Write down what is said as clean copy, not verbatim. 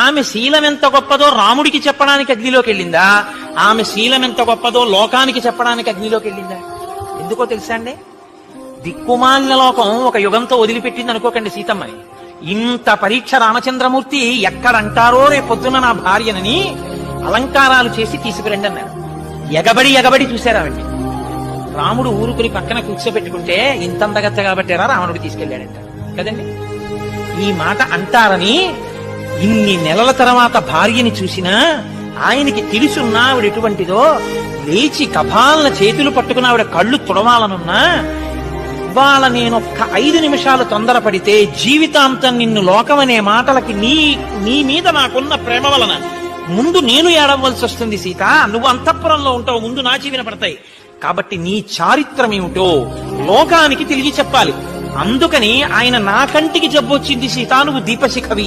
ఆమె శీలం ఎంత గొప్పదో రాముడికి చెప్పడానికి అగ్నిలోకి వెళ్ళిందా, ఆమె శీలం ఎంత గొప్పదో లోకానికి చెప్పడానికి అగ్నిలోకి వెళ్ళిందా? ఎందుకో తెలుసా అండి? దిక్కుమాలిన లోకం ఒక యుగంతో వదిలిపెట్టింది అనుకోకండి సీతమ్మని. ఇంత పరీక్ష రామచంద్రమూర్తి ఎక్కడంటారో రేపొద్దున నా భార్యనని అలంకారాలు చేసి తీసుకురండి అన్నారు. ఎగబడి చూశారు ఆవిడ్ని. రాముడు ఊరుకుని పక్కన కూర్చోబెట్టుకుంటే ఇంతంతగత్త కాబట్టారా రావణుడు తీసుకెళ్లాడంట కదండి. ఈ మాట అంటారని ఇన్ని నెలల తర్వాత భార్యని చూసినా ఆయనకి తెలుసున్నా ఆవిడ ఎటువంటిదో, లేచి కపాలన చేతులు పట్టుకుని ఆవిడ కళ్ళు తుడవాలనున్నా, ఇవాళ నేనొక్క 5 నిమిషాలు తొందరపడితే జీవితాంతం నిన్ను లోకమనే మాటలకి నీ మీద నాకున్న ప్రేమ వలన ముందు నేను ఏడవలసి వస్తుంది సీత, నువ్వు అంతఃపురంలో ఉంటావు, ముందు నా చెవి వినపడతాయి. కాబట్టి నీ చారిత్రం ఏమిటో లోకానికి తిరిగి చెప్పాలి. అందుకని ఆయన నా కంటికి జబ్బొచ్చింది సీత, నువ్వు దీపశిఖవి